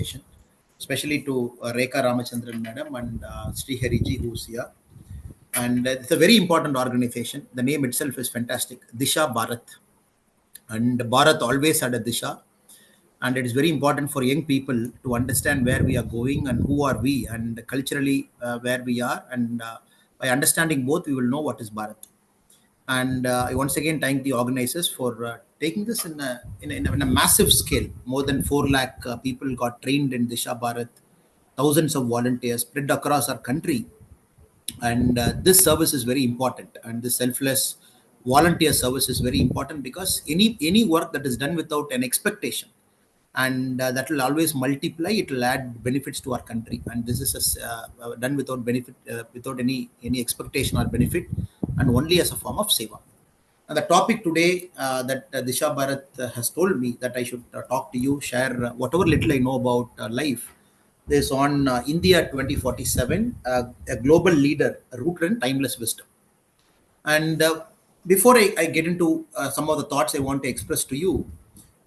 organization, especially to Rekha Ramachandran madam and Srihari ji who's here. And it's a very important organization. The name itself is fantastic, Disha Bharat. And Bharat always had a Disha. And it is very important for young people to understand where we are going and who are we, and culturally where we are. And by understanding both, we will know what is Bharat. And I once again thank the organizers for taking this in a massive scale. More than 4 lakh people got trained in Disha Bharat, thousands of volunteers spread across our country. And this service is very important, and the selfless volunteer service is very important, because any work that is done without an expectation, and that will always multiply, it will add benefits to our country. And this is done without benefit, without any expectation or benefit, and only as a form of seva. And the topic today that Disha Bharat has told me that I should talk to you, share whatever little I know about life, is on India 2047, a global leader rooted in timeless wisdom. And before I get into some of the thoughts I want to express to you,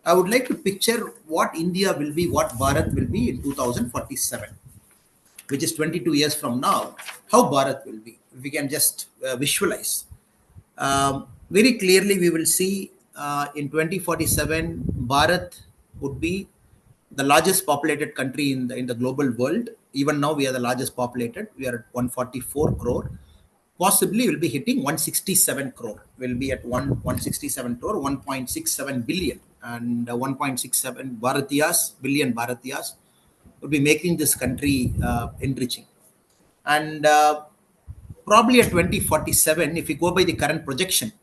I would like to picture what India will be, what Bharat will be in 2047, which is 22 years from now, how Bharat will be. If we can just visualize. Very clearly, we will see in 2047, Bharat would be the largest populated country in the global world. Even now, we are the largest populated. We are at 144 crore. Possibly, we'll be hitting 167 crore. We'll be at 167 crore, 1.67 billion, and 1.67 billion Bharatiyas will be making this country enriching. And probably at 2047, if we go by the current projection,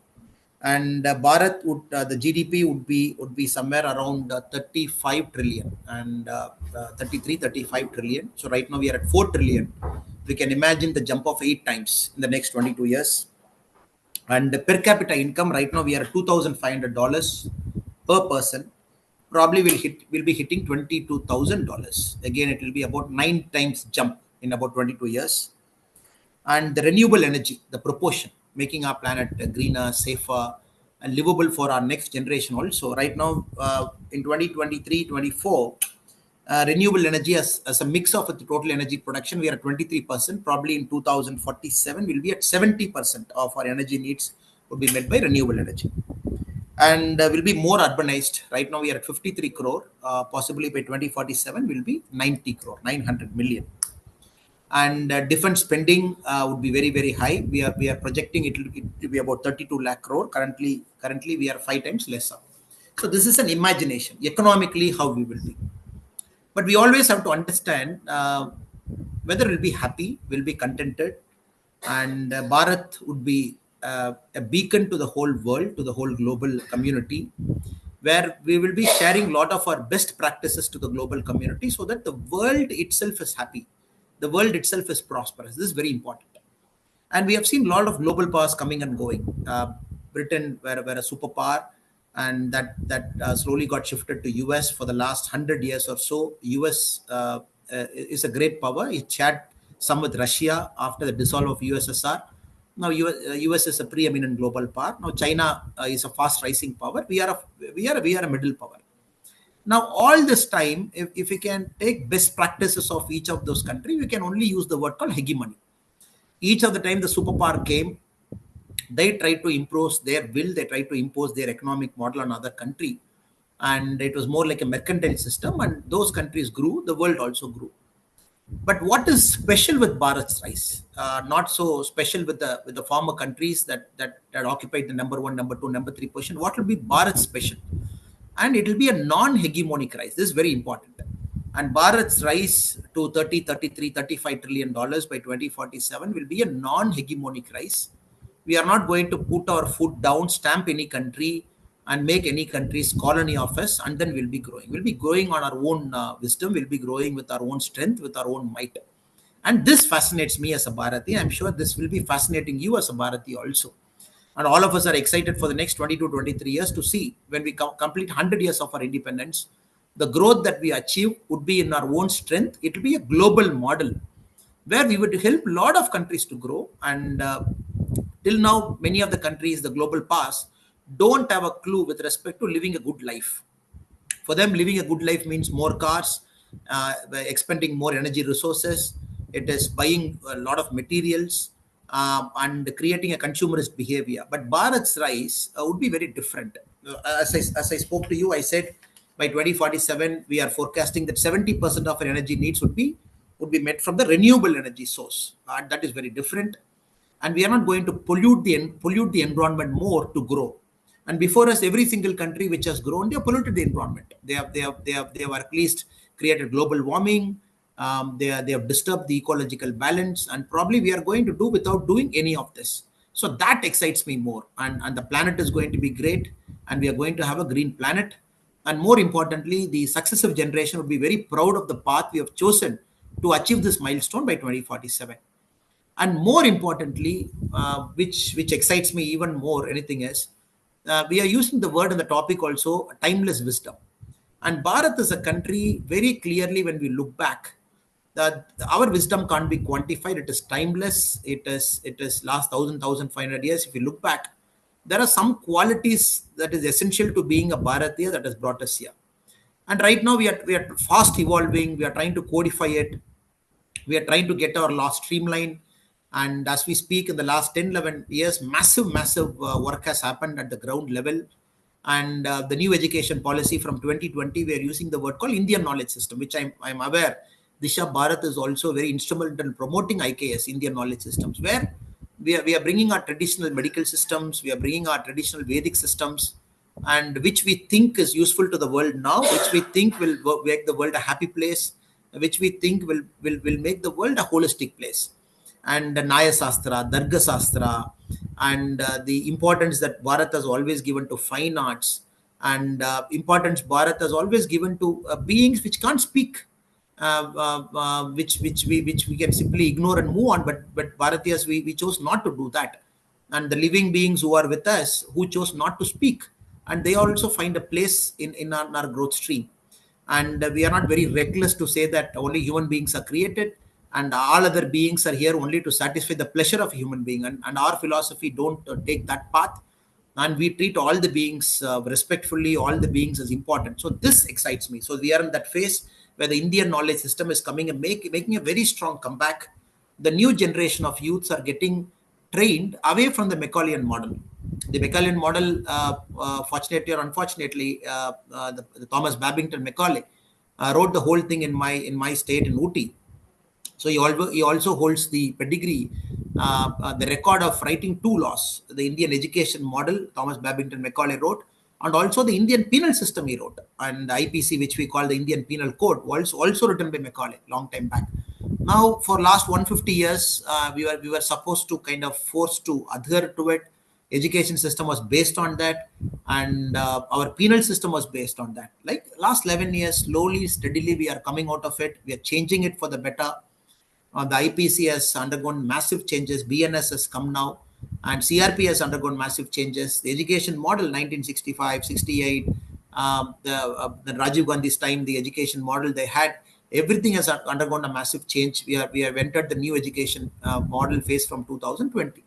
and Bharat would the GDP would be somewhere around 35 trillion and 35 trillion. So right now we are at 4 trillion. We can imagine the jump of 8 times in the next 22 years. And the per capita income right now we are at $2,500 per person. Probably will be hitting $22,000. Again, it will be about 9 times jump in about 22 years. And the renewable energy, the proportion, making our planet greener, safer, and livable for our next generation also. Right now, in 2023-24, renewable energy as a mix of the total energy production, we are at 23%. Probably in 2047, we'll be at 70% of our energy needs would be met by renewable energy. And will be more urbanized. Right now, we are at 53 crore. Possibly by 2047, we'll be 90 crore, 900 million. And defense spending would be very, very high. We are projecting it will be about 32 lakh crore. Currently we are 5 times lesser. So this is an imagination economically how we will be. But we always have to understand whether we'll be happy, we'll be contented, and Bharat would be a beacon to the whole world, to the whole global community, where we will be sharing a lot of our best practices to the global community, so that the world itself is happy. The world itself is prosperous. This is very important. And we have seen a lot of global powers coming and going. Britain were a superpower, and that slowly got shifted to US for the last 100 years or so. US is a great power. It shared some with Russia after the dissolve of USSR. Now US is a preeminent global power. Now China is a fast rising power. We are a middle power. Now, all this time, if we can take best practices of each of those countries, we can only use the word called hegemony. Each of the time the superpower came, they tried to impose their will, they tried to impose their economic model on other country. And it was more like a mercantile system, and those countries grew, the world also grew. But what is special with Bharat's rise? Not so special with the former countries that occupied the number 1, number 2, number 3 position. What will be Bharat's special? And it will be a non-hegemonic rise. This is very important. And Bharat's rise to 30, 33, 35 trillion dollars by 2047 will be a non-hegemonic rise. We are not going to put our foot down, stamp any country, and make any country's colony of us, and then we'll be growing. We'll be growing on our own wisdom. We'll be growing with our own strength, with our own might. And this fascinates me as a Bharati. I'm sure this will be fascinating you as a Bharati also. And all of us are excited for the next 22, 23 years to see when we complete 100 years of our independence, the growth that we achieve would be in our own strength. It will be a global model where we would help a lot of countries to grow. And till now, many of the countries, the global past, don't have a clue with respect to living a good life. For them, living a good life means more cars, expending more energy resources. It is buying a lot of materials and creating a consumerist behavior. But Bharat's rise would be very different. As I spoke to you, I said by 2047 we are forecasting that 70% of our energy needs would be met from the renewable energy source. That is very different, and we are not going to pollute the environment more to grow. And before us, every single country which has grown, they have polluted the environment. They have at least created global warming. They have disturbed the ecological balance, and probably we are going to do without doing any of this. So that excites me more, and the planet is going to be great, and we are going to have a green planet. And more importantly, the successive generation will be very proud of the path we have chosen to achieve this milestone by 2047. And more importantly, which excites me even more, anything else, we are using the word and the topic also, timeless wisdom. And Bharat is a country, very clearly when we look back, that our wisdom can't be quantified. It is timeless. It is last 1,500 years. If you look back, there are some qualities that is essential to being a Bharatiya that has brought us here. And right now we are fast evolving. We are trying to codify it. We are trying to get our law streamlined. And as we speak, in the last 10, 11 years, massive work has happened at the ground level. And the new education policy from 2020, we are using the word called Indian knowledge system, which I'm aware Disha Bharat is also very instrumental in promoting IKS, Indian knowledge systems, where we are bringing our traditional medical systems, we are bringing our traditional Vedic systems, and which we think is useful to the world now, which we think will make the world a happy place, which we think will make the world a holistic place. And Naya Sastra, Darga Sastra, and the importance that Bharat has always given to fine arts, and importance Bharat has always given to beings which can't speak, which we can simply ignore and move on. But Bharatiyas, we chose not to do that, and the living beings who are with us who chose not to speak, and they also find a place in our growth stream. And we are not very reckless to say that only human beings are created and all other beings are here only to satisfy the pleasure of a human being. And our philosophy don't take that path, and we treat all the beings respectfully, all the beings as important. So this excites me. So we are in that phase where the Indian knowledge system is coming and making a very strong comeback. The new generation of youths are getting trained away from the Macaulayan model. The Macaulayan model, fortunately or unfortunately, the Thomas Babington Macaulay wrote the whole thing in my state in Ooty. So he also holds the pedigree, the record of writing two laws: the Indian education model Thomas Babington Macaulay wrote, and also the Indian penal system he wrote, and the IPC, which we call the Indian Penal Code, was also written by Macaulay long time back. Now, for last 150 years, we were supposed to kind of forced to adhere to it. Education system was based on that, and our penal system was based on that. Like last 11 years, slowly, steadily, we are coming out of it. We are changing it for the better. The IPC has undergone massive changes. BNS has come now, and CRP has undergone massive changes. The education model, 1965, 68, the Rajiv Gandhi's time, the education model they had, everything has undergone a massive change. We have entered the new education model phase from 2020.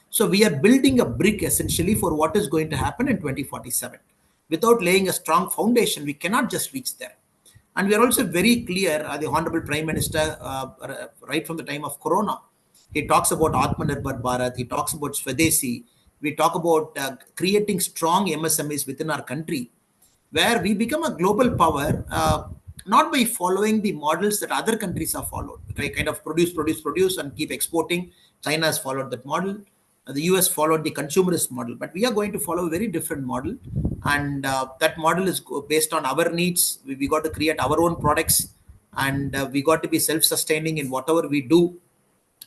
So we are building a brick essentially for what is going to happen in 2047. Without laying a strong foundation, we cannot just reach there. And we are also very clear, the Honorable Prime Minister, right from the time of Corona, he talks about Atmanirbhar Bharat, he talks about Swadeshi, we talk about creating strong MSMEs within our country, where we become a global power, not by following the models that other countries have followed. Okay, kind of produce, and keep exporting. China has followed that model. The US followed the consumerist model, but we are going to follow a very different model. And that model is based on our needs. We got to create our own products, and we got to be self-sustaining in whatever we do,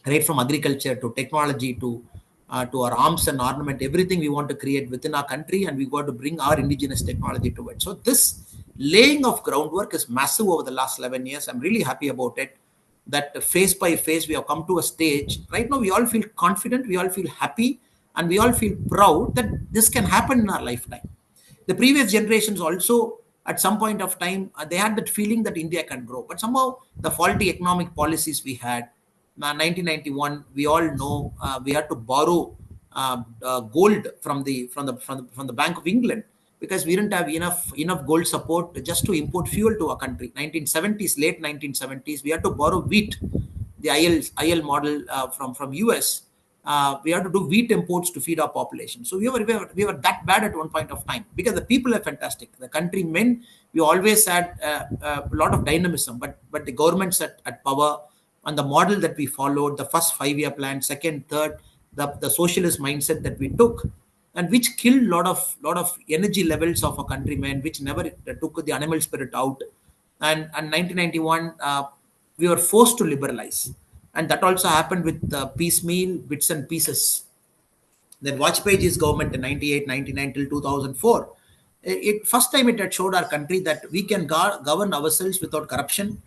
right from agriculture to technology to our arms and armament. Everything we want to create within our country, and we got to bring our indigenous technology to it. So this laying of groundwork is massive over the last 11 years. I'm really happy about it, that phase by phase we have come to a stage. Right now we all feel confident, we all feel happy, and we all feel proud that this can happen in our lifetime. The previous generations also, at some point of time, they had that feeling that India can grow, but somehow the faulty economic policies we had, 1991, we all know, we had to borrow gold from the Bank of England, because we didn't have enough gold support just to import fuel to our country. 1970s, late 1970s, we had to borrow wheat, the IL model from US. We had to do wheat imports to feed our population. So we were that bad at one point of time, because the people are fantastic. The countrymen, we always had a lot of dynamism, but the governments at power, and the model that we followed, the first 5-year plan, second, third, the socialist mindset that we took, and which killed lot of energy levels of a countrymen, which never took the animal spirit out. And 1991, we were forced to liberalize, and that also happened with piecemeal bits and pieces. Then Vajpayee's government in 98, 99 till 2004. First time it had showed our country that we can govern ourselves without corruption.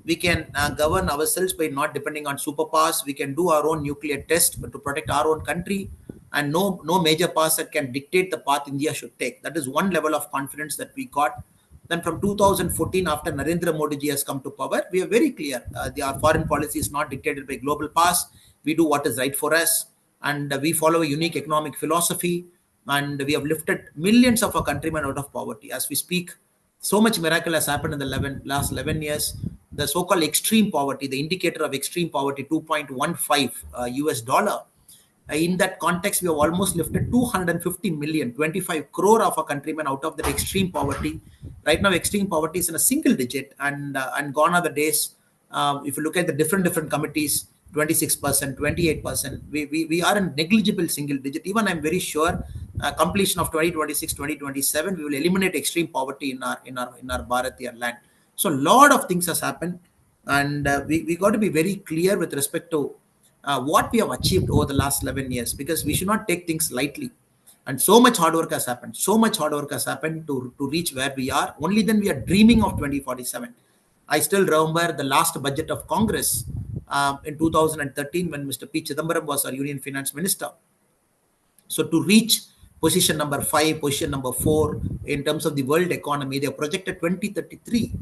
We can govern ourselves by not depending on superpowers. We can do our own nuclear test, but to protect our own country, and no major powers that can dictate the path India should take. That is one level of confidence that we got. Then from 2014, after Narendra Modi ji has come to power, we are very clear. Our foreign policy is not dictated by global powers. We do what is right for us, and we follow a unique economic philosophy, and we have lifted millions of our countrymen out of poverty. As we speak, so much miracle has happened in the last 11 years. The so-called extreme poverty, the indicator of extreme poverty, 2.15 US dollar. In that context, we have almost lifted 250 million, 25 crore of our countrymen out of that extreme poverty. Right now, extreme poverty is in a single digit, and gone are the days. If you look at the different committees, 26%, 28%, we are in negligible single digit. Even I'm very sure completion of 2026, 2027, we will eliminate extreme poverty in our Bharatiya land. So a lot of things has happened, and we got to be very clear with respect to what we have achieved over the last 11 years, because we should not take things lightly. And so much hard work has happened. So much hard work has happened to reach where we are. Only then we are dreaming of 2047. I still remember the last budget of Congress in 2013, when Mr. P. Chidambaram was our Union Finance Minister. So to reach position number 5, position number 4 in terms of the world economy, they projected 2033.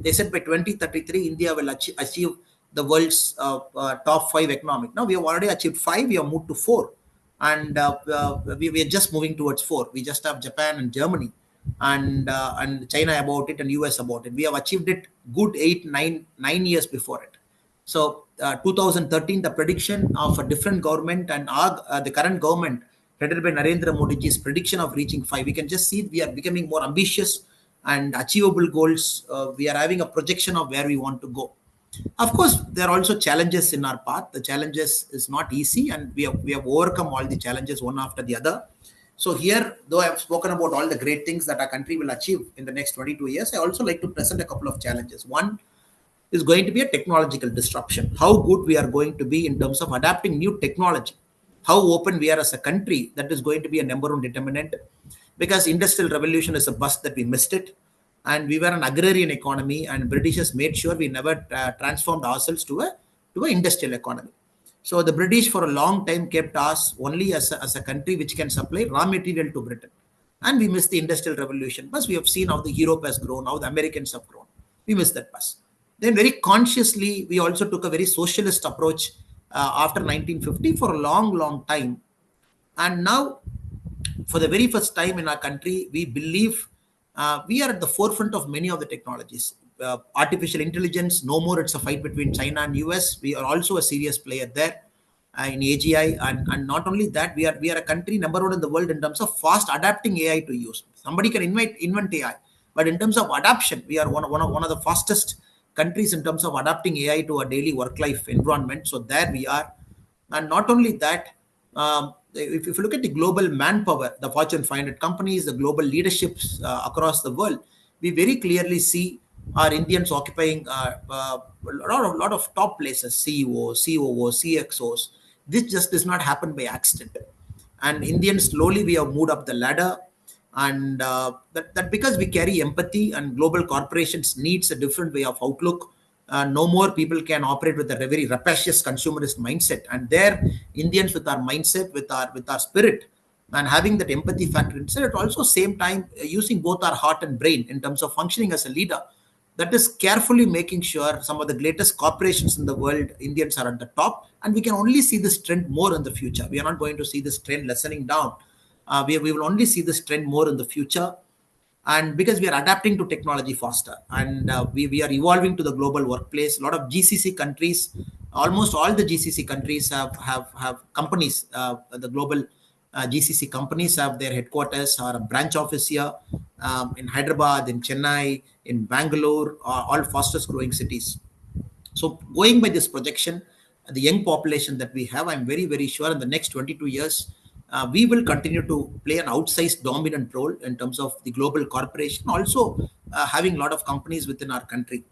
They said by 2033, India will achieve the world's top 5 economic. Now we have already achieved 5, we have moved to 4. And we are just moving towards 4. We just have Japan and Germany and China about it, and US about it. We have achieved it good 9 years before it. So 2013, the prediction of a different government and the current government headed by Narendra Modi ji's prediction of reaching 5. We can just see we are becoming more ambitious and achievable goals. We are having a projection of where we want to go. Of course, there are also challenges in our path. The challenges is not easy, and we have overcome all the challenges one after the other. So here, though I have spoken about all the great things that our country will achieve in the next 22 years, I also like to present a couple of challenges. One is going to be a technological disruption. How good we are going to be in terms of adapting new technology. How open we are as a country, that is going to be a number one determinant. Because industrial revolution is a bust that we missed it. And we were an agrarian economy, and Britishers made sure we never transformed ourselves to an industrial economy. So the British for a long time kept us only as a country which can supply raw material to Britain. And we missed the industrial revolution. But we have seen how the Europe has grown, how the Americans have grown. We missed that bus. Then very consciously, we also took a very socialist approach after 1950 for a long time. And now, for the very first time in our country, we believe we are at the forefront of many of the technologies. Artificial intelligence, no more it's a fight between China and US. We are also a serious player there in AGI. And not only that, we are a country number 1 in the world in terms of fast adapting AI to use. Somebody can invent AI. But in terms of adaptation, we are one of the fastest countries in terms of adapting AI to a daily work-life environment. So there we are. And not only that, if you look at the global manpower, the Fortune 500 companies, the global leaderships across the world, we very clearly see our Indians occupying a lot of top places, CEOs, COOs, CXOs. This just does not happen by accident. And Indians, slowly we have moved up the ladder. And that because we carry empathy, and global corporations needs a different way of outlook. No more people can operate with a very rapacious consumerist mindset, and there Indians with our mindset, with our spirit, and having that empathy factor inside, at also same time using both our heart and brain in terms of functioning as a leader. That is carefully making sure some of the greatest corporations in the world, Indians are at the top, and we can only see this trend more in the future. We are not going to see this trend lessening down. We will only see this trend more in the future. And because we are adapting to technology faster, and we are evolving to the global workplace. A lot of GCC countries, almost all the GCC countries have companies. The global GCC companies have their headquarters or a branch office here, in Hyderabad, in Chennai, in Bangalore, all fastest growing cities. So going by this projection, the young population that we have, I'm very, very sure in the next 22 years, we will continue to play an outsized dominant role in terms of the global corporation, also having a lot of companies within our country.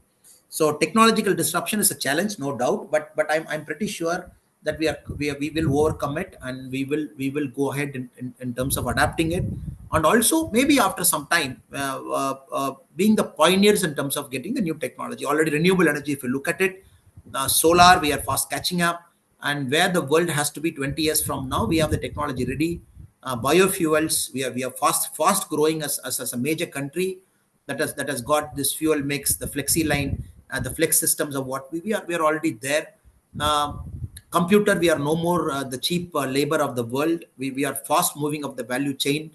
So technological disruption is a challenge, no doubt, but I'm pretty sure that we will overcome it, and we will go ahead in terms of adapting it, and also maybe after some time being the pioneers in terms of getting the new technology. Already renewable energy, if you look at it, solar, we are fast catching up, and where the world has to be 20 years from now, we have the technology ready. Biofuels, we are fast growing as a major country that has got this fuel mix, the flexi line, and the flex systems of what we are already there. uh, Computer, we are no more the cheap labor of the world. We are fast moving up the value chain,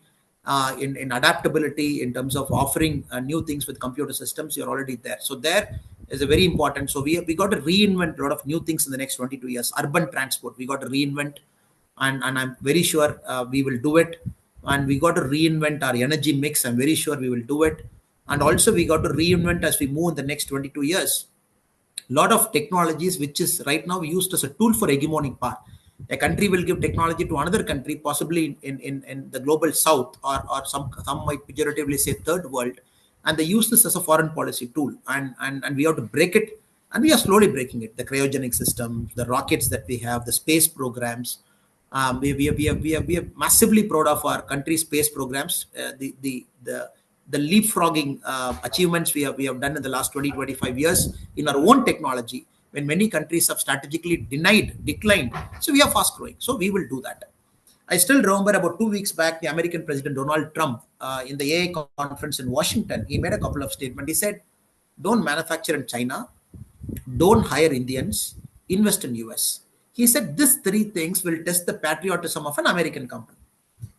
in adaptability, in terms of offering new things with computer systems. You're already there, so there is a very important. So we got to reinvent a lot of new things in the next 22 years. Urban transport, we got to reinvent, and I'm very sure we will do it. And we got to reinvent our energy mix. I'm very sure we will do it. And also we got to reinvent as we move in the next 22 years. Lot of technologies which is right now used as a tool for hegemonic power. A country will give technology to another country, possibly in the global south, or some might pejoratively say third world, and they use this as a foreign policy tool. And we have to break it, and we are slowly breaking it. The cryogenic systems, the rockets that we have, the space programs. We are massively proud of our country's space programs. The leapfrogging achievements we have done in the last 20-25 years in our own technology, when many countries have strategically declined. So we are fast growing. So we will do that. I still remember about 2 weeks back, the American President Donald Trump, in the AI conference in Washington, he made a couple of statements. He said, "Don't manufacture in China, don't hire Indians, invest in US." He said these three things will test the patriotism of an American company.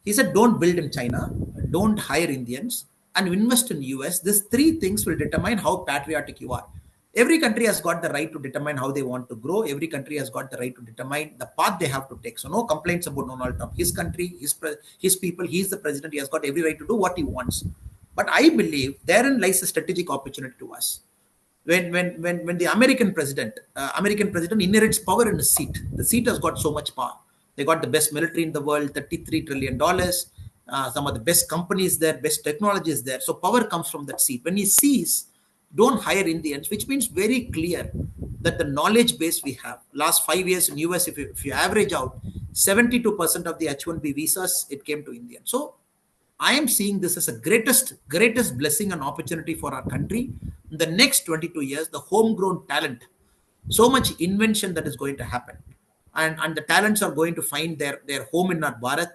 He said, don't build in China, don't hire Indians, and invest in US. These three things will determine how patriotic you are. Every country has got the right to determine how they want to grow. Every country has got the right to determine the path they have to take. So no complaints about Donald Trump. His country, his people, he's the president. He has got every right to do what he wants. But I believe therein lies a strategic opportunity to us. When the American president inherits power in a seat. The seat has got so much power. They got the best military in the world, $33 trillion, some of the best companies there, best technologies there. So power comes from that seat. When he sees, don't hire Indians, which means very clear that the knowledge base we have. Last 5 years in US, if you average out, 72% of the H1B visas, it came to India. So I am seeing this as a greatest blessing and opportunity for our country. In the next 22 years, the homegrown talent, so much invention that is going to happen, and the talents are going to find their home in our Bharat,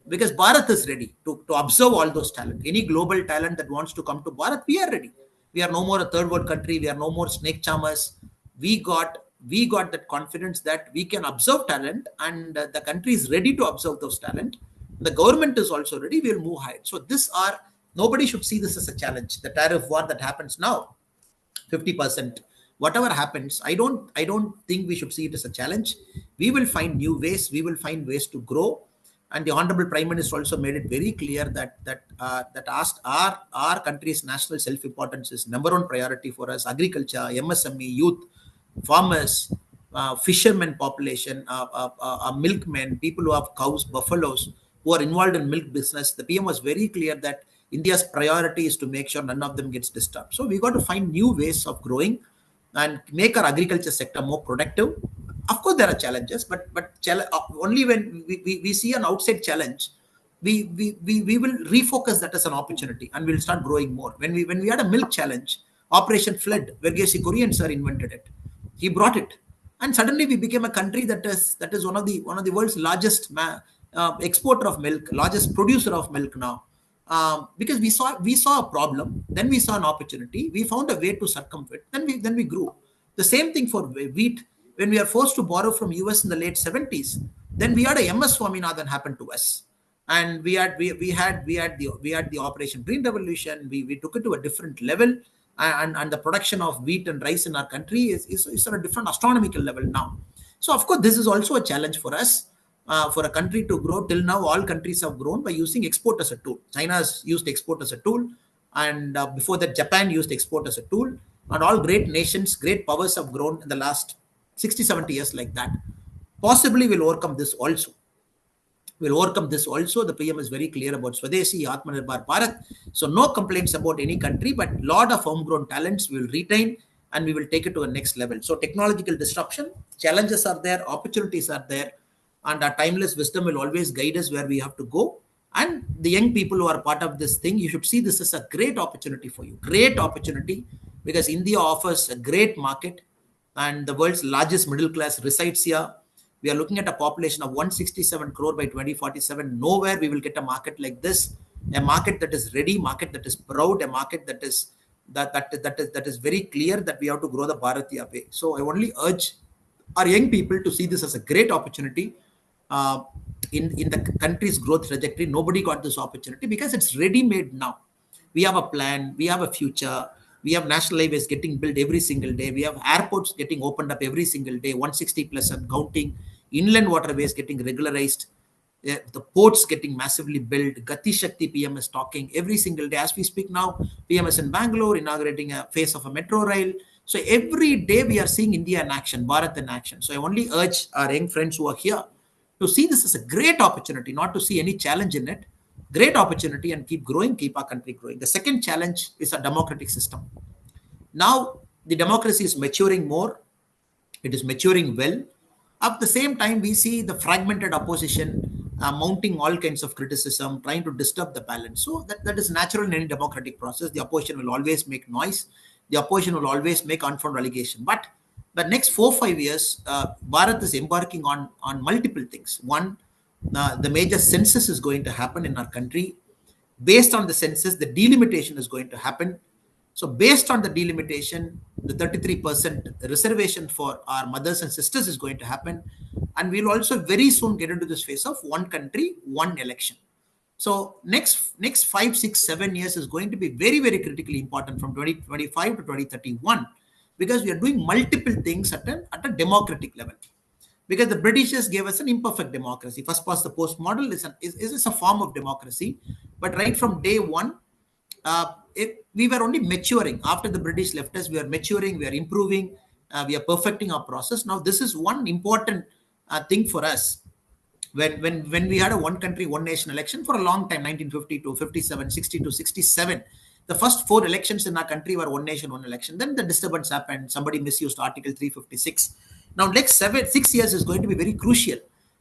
because Bharat is ready to observe all those talent. Any global talent that wants to come to Bharat, we are ready. We are no more a third world country. We are no more snake charmers. We got that confidence that we can observe talent, and the country is ready to observe those talent. The government is also ready. We'll move ahead. So nobody should see this as a challenge. The tariff war that happens now, 50%, whatever happens, I don't think we should see it as a challenge. We will find new ways. We will find ways to grow. And the honorable prime minister also made it very clear that asked our country's national self-importance is number one priority for us. Agriculture, MSME, youth, farmers, fishermen population, milkmen, people who have cows, buffaloes, who are involved in milk business. The PM was very clear that India's priority is to make sure none of them gets disturbed. So we got to find new ways of growing and make our agriculture sector more productive. Of course, there are challenges, but only when we see an outside challenge, we will refocus that as an opportunity, and we'll start growing more. When we had a milk challenge, Operation Flood, Verghese Korean sir invented it. He brought it, and suddenly we became a country that is one of the world's largest exporter of milk, largest producer of milk now. Because we saw a problem, then we saw an opportunity, we found a way to circumvent, then we grew. The same thing for wheat. When we are forced to borrow from US in the late 70s, then we had a MS Swaminathan happen to us. And we had the Operation Green Revolution. We took it to a different level, and the production of wheat and rice in our country is on a different astronomical level now. So of course this is also a challenge for us, for a country to grow. Till now all countries have grown by using export as a tool. China has used export as a tool, and before that Japan used export as a tool, and all great nations, great powers have grown in the last 60, 70 years like that. Possibly we'll overcome this also. Will overcome this also. The PM is very clear about Swadeshi, Atmanirbhar Bharat. So no complaints about any country, but lot of homegrown talents we will retain and we will take it to a next level. So technological disruption, challenges are there, opportunities are there, and our timeless wisdom will always guide us where we have to go. And the young people who are part of this thing, you should see this as a great opportunity for you. Great opportunity, because India offers a great market and the world's largest middle class resides here. We are looking at a population of 167 crore by 2047. Nowhere we will get a market like this, a market that is ready, market that is proud, a market that is very clear that we have to grow the Bharatiya way. So I only urge our young people to see this as a great opportunity uh, in the country's growth trajectory. Nobody got this opportunity because it's ready made now. We have a plan, we have a future, we have national highways getting built every single day, we have airports getting opened up every single day, 160 plus and counting, inland waterways getting regularized, the ports getting massively built. Gati Shakti PM is talking every single day. As we speak now, PM is in Bangalore inaugurating a phase of a metro rail. So every day we are seeing India in action, Bharat in action. So I only urge our young friends who are here to see this as a great opportunity, not to see any challenge in it. Great opportunity, and keep growing, keep our country growing. The second challenge is a democratic system. Now the democracy is maturing more, it is maturing well. At the same time, we see the fragmented opposition mounting all kinds of criticism, trying to disturb the balance. So that is natural in any democratic process. The opposition will always make noise. The opposition will always make unfounded allegation. But the next 4 5 years, Bharat is embarking on multiple things. One, the major census is going to happen in our country. Based on the census, the delimitation is going to happen. So based on the delimitation, the 33% reservation for our mothers and sisters is going to happen. And we'll also very soon get into this phase of one country, one election. So next 5 6 7 years is going to be very, very critically important from 2025 to 2031, because we are doing multiple things at a democratic level. Because the Britishers gave us an imperfect democracy. First past the post model is a form of democracy, but right from day one, we were only maturing. After the British left us, we are maturing, we are improving, we are perfecting our process. Now this is one important thing for us. When we had a one country one nation election for a long time, 1950 to 57, 60 to 67, the first 4 elections in our country were one nation one election. Then the disturbance happened, somebody misused article 356. Now next 6 years is going to be very crucial,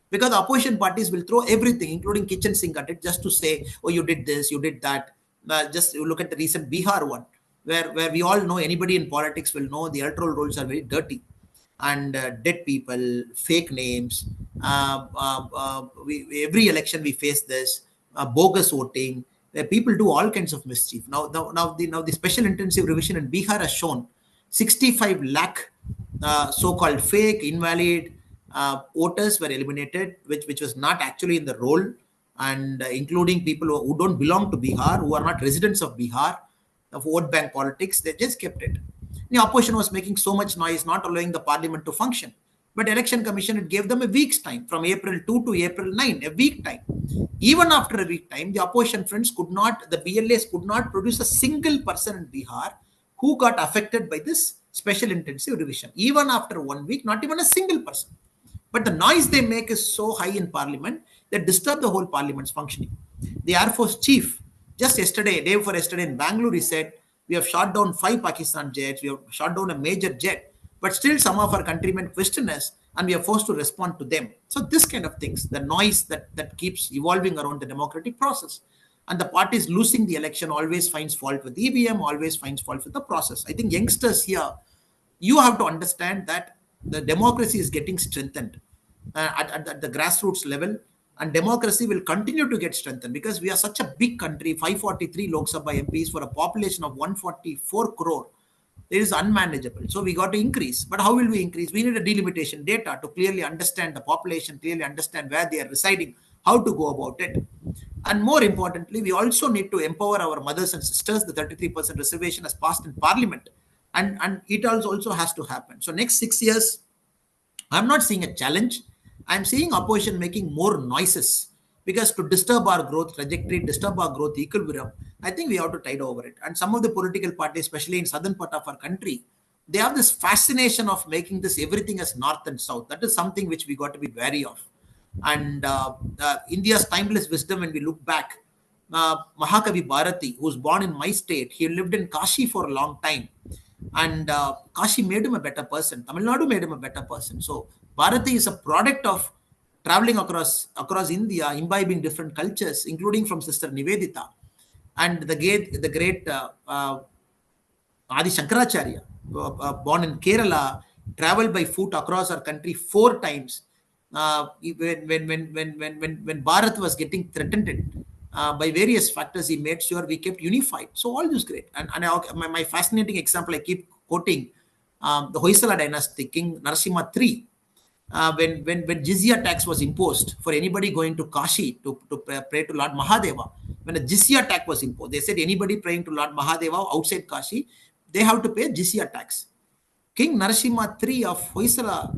because the opposition parties will throw everything, including kitchen sink at it, just to say, oh, you did this, you did that. Just look at the recent Bihar one, where we all know, anybody in politics will know, the electoral rolls are very dirty, and dead people, fake names. Every election we face this, bogus voting, where people do all kinds of mischief. Now the special intensive revision in Bihar has shown 65 lakh so-called fake, invalid voters were eliminated, which was not actually in the roll, and including people who don't belong to Bihar, who are not residents of Bihar, of vote bank politics. They just kept it. The opposition was making so much noise, not allowing the parliament to function. But election commission, it gave them a week's time, from April 2 to April 9, a week time. Even after a week time, the opposition friends the BLAs could not produce a single person in Bihar who got affected by this special intensive revision. Even after 1 week, not even a single person. But the noise they make is so high in parliament that disturb the whole parliament's functioning. The Air Force chief, just yesterday, day before yesterday in Bangalore, he said, we have shot down 5 Pakistan jets, we have shot down a major jet, but still some of our countrymen question us and we are forced to respond to them. So this kind of things, the noise that keeps evolving around the democratic process. And the parties losing the election always finds fault with EVM, always finds fault with the process. I think youngsters here, you have to understand that the democracy is getting strengthened at the grassroots level, and democracy will continue to get strengthened, because we are such a big country, 543 Lok Sabha MPs for a population of 144 crore. It is unmanageable. So we got to increase. But how will we increase? We need a delimitation data to clearly understand the population, clearly understand where they are residing, how to go about it. And more importantly, we also need to empower our mothers and sisters. The 33% reservation has passed in parliament, and it also has to happen. So next 6 years, I'm not seeing a challenge. I'm seeing opposition making more noises, because to disturb our growth trajectory, disturb our growth equilibrium, I think we have to tide over it. And some of the political parties, especially in southern part of our country, they have this fascination of making this everything as north and south. That is something which we got to be wary of. And India's timeless wisdom, when we look back, Mahakavi Bharati, who was born in my state, he lived in Kashi for a long time, and Kashi made him a better person. Tamil Nadu made him a better person. So Bharati is a product of traveling across India, imbibing different cultures, including from Sister Nivedita, and the great Adi Shankaracharya, born in Kerala, traveled by foot across our country 4 times. When Bharat was getting threatened by various factors, he made sure we kept unified. So all this great. And my fascinating example, I keep quoting the Hoysala dynasty, King Narasimha III. When jizya tax was imposed for anybody going to Kashi to pray to Lord Mahadeva, when a jizya tax was imposed, they said anybody praying to Lord Mahadeva outside Kashi, they have to pay jizya tax. King Narasimha III of Hoysala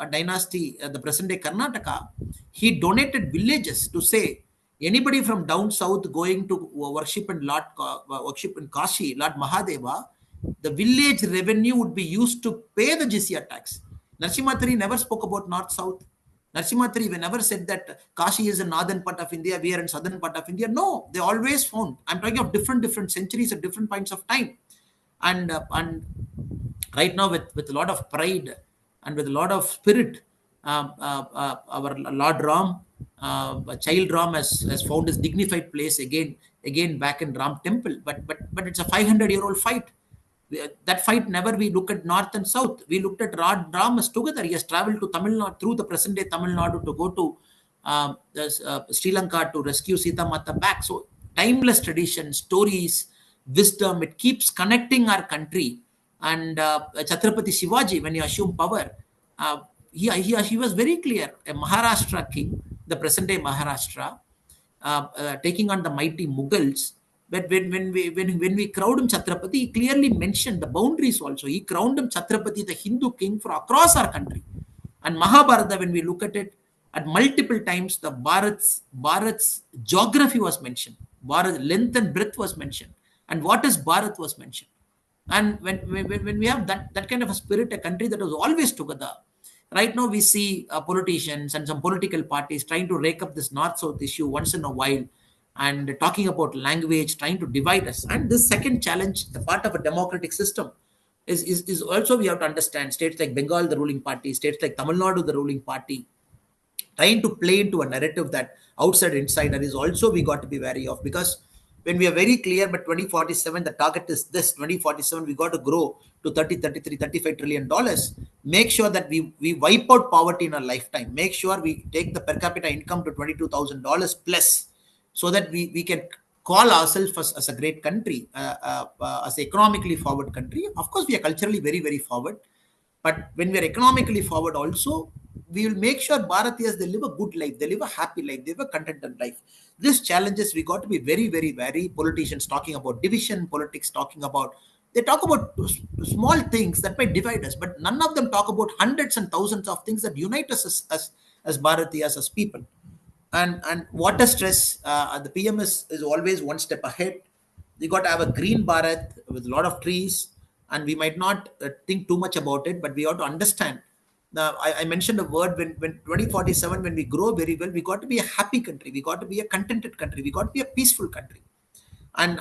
dynasty, the present day Karnataka, he donated villages to say anybody from down south going to worship in Kashi, Lord Mahadeva, the village revenue would be used to pay the jizya tax. Narasimha III never spoke about north south. Narasimha III never said that Kashi is in northern part of India, we are in southern part of India. No, they always found. I'm talking of different centuries at different points of time. And right now, with a lot of pride and with a lot of spirit, our Lord Ram, child Ram has found his dignified place again back in Ram temple. But it's a 500-year-old fight. That fight never we look at north and south. We looked at Ram as together. He has traveled to Tamil Nadu, through the present day Tamil Nadu, to go to Sri Lanka to rescue Sita Mata back. So timeless tradition, stories, wisdom, it keeps connecting our country. And Chhatrapati Shivaji, when he assumed power, he was very clear. A Maharashtra king, the present day Maharashtra, taking on the mighty Mughals. But when we crowned him Chhatrapati, he clearly mentioned the boundaries also. He crowned him Chhatrapati, the Hindu king, for across our country. And Mahabharata, when we look at it, at multiple times, the Bharat's geography was mentioned. Bharat's length and breadth was mentioned. And what is Bharat was mentioned. And when we have that kind of a spirit, a country that was always together. Right now, we see politicians and some political parties trying to rake up this north-south issue once in a while, and talking about language, trying to divide us. And this second challenge, the part of a democratic system, is also we have to understand. States like Bengal, the ruling party, states like Tamil Nadu, the ruling party, trying to play into a narrative that outside insider is also we got to be wary of. Because when we are very clear, but 2047, the target is this, 2047, we got to grow to 30, 33, 35 trillion dollars. Make sure that we wipe out poverty in our lifetime. Make sure we take the per capita income to $22,000 plus, so that we can call ourselves as a great country, as an economically forward country. Of course, we are culturally very, very forward. But when we are economically forward also, we will make sure Bharatiyas, they live a good life, they live a happy life, they live a contented life. These challenges, we got to be very, very, very. Politicians talking about division, politics talking about, they talk about small things that might divide us, but none of them talk about hundreds and thousands of things that unite us as Bharatiyas, as people. And water stress, the PM is always one step ahead. We got to have a green Bharat with a lot of trees, and we might not think too much about it, but we have to understand. I mentioned a word, when 2047, when we grow very well, we got to be a happy country, we got to be a contented country, we got to be a peaceful country. And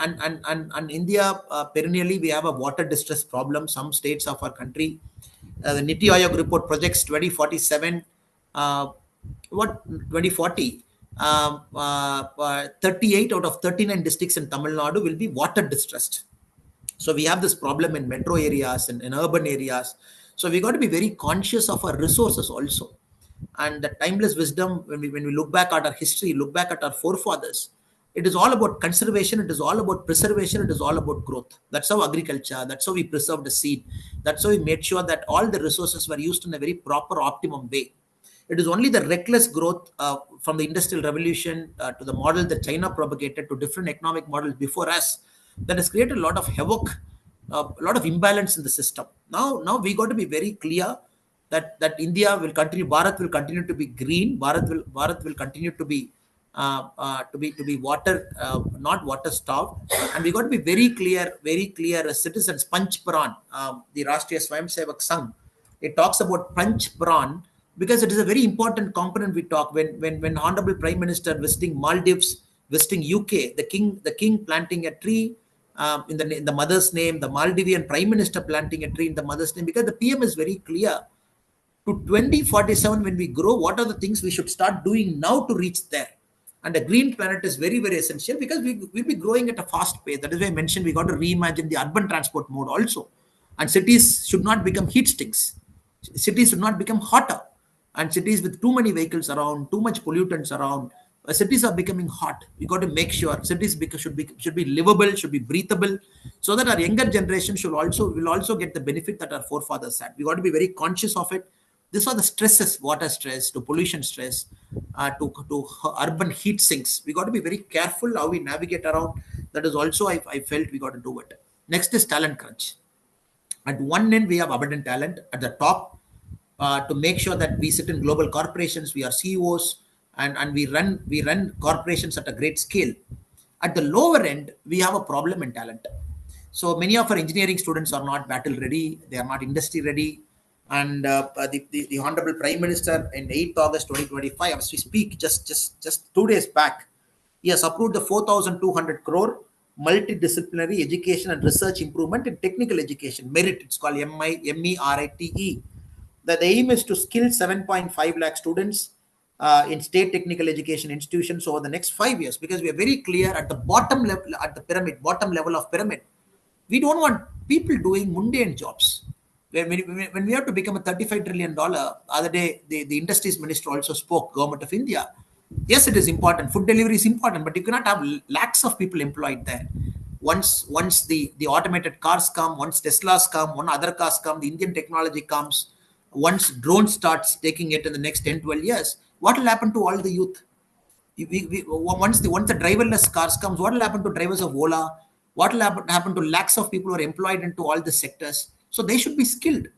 India, perennially, we have a water distress problem. Some states of our country, the Niti Aayog report projects 2047. 2040, 38 out of 39 districts in Tamil Nadu will be water distressed. So we have this problem in metro areas and in urban areas. So we got to be very conscious of our resources also. And the timeless wisdom, when we look back at our history, look back at our forefathers, it is all about conservation, it is all about preservation, it is all about growth. That's how agriculture, that's how we preserved the seed, that's how we made sure that all the resources were used in a very proper, optimum way. It is only the reckless growth from the industrial revolution to the model that China propagated to different economic models before us that has created a lot of havoc, a lot of imbalance in the system. Now we got to be very clear that India will continue, Bharat will continue to be green, Bharat will continue to be water, not water starved, and we got to be very clear as citizens. Panch Pran, the Rashtriya Swayamsevak Sangh, it talks about Panch Pran because it is a very important component. We talk when Honorable Prime Minister visiting Maldives, visiting UK, the king planting a tree in the mother's name, the Maldivian Prime Minister planting a tree in the mother's name, because the PM is very clear to 2047 when we grow, what are the things we should start doing now to reach there. And a green planet is very essential because we'll be growing at a fast pace. That is why I mentioned we got to reimagine the urban transport mode also. And cities should not become heat sticks. Cities should not become hotter. And cities with too many vehicles around, too much pollutants around, cities are becoming hot. We got to make sure cities should be livable, should be breathable, so that our younger generation will also get the benefit that our forefathers had. We got to be very conscious of it. These are the stresses: water stress, to pollution stress, to urban heat sinks. We got to be very careful how we navigate around. That is also I felt we got to do it. Next is talent crunch. At one end, we have abundant talent at the top to make sure that we sit in global corporations, we are CEOs, and we run corporations at a great scale. At the lower end, we have a problem in talent. So many of our engineering students are not battle ready, they are not industry ready. And the Honorable Prime Minister in 8th August 2025, as we speak, just 2 days back, he has approved the 4,200 crore multidisciplinary education and research improvement in technical education. MERIT, it's called MERITE. The aim is to skill 7.5 lakh students in state technical education institutions over the next 5 years, because we are very clear at the bottom level, bottom level of pyramid, we don't want people doing mundane jobs. When we have to become a $35 trillion, other day, the industries minister also spoke, government of India. Yes, it is important. Food delivery is important, but you cannot have lakhs of people employed there. Once the automated cars come, once Teslas come, one other cars come, the Indian technology comes, once drone starts taking it in the next 10, 12 years, what will happen to all the youth? Once the driverless cars comes, what will happen to drivers of Ola? What will happen to lakhs of people who are employed into all the sectors? So they should be skilled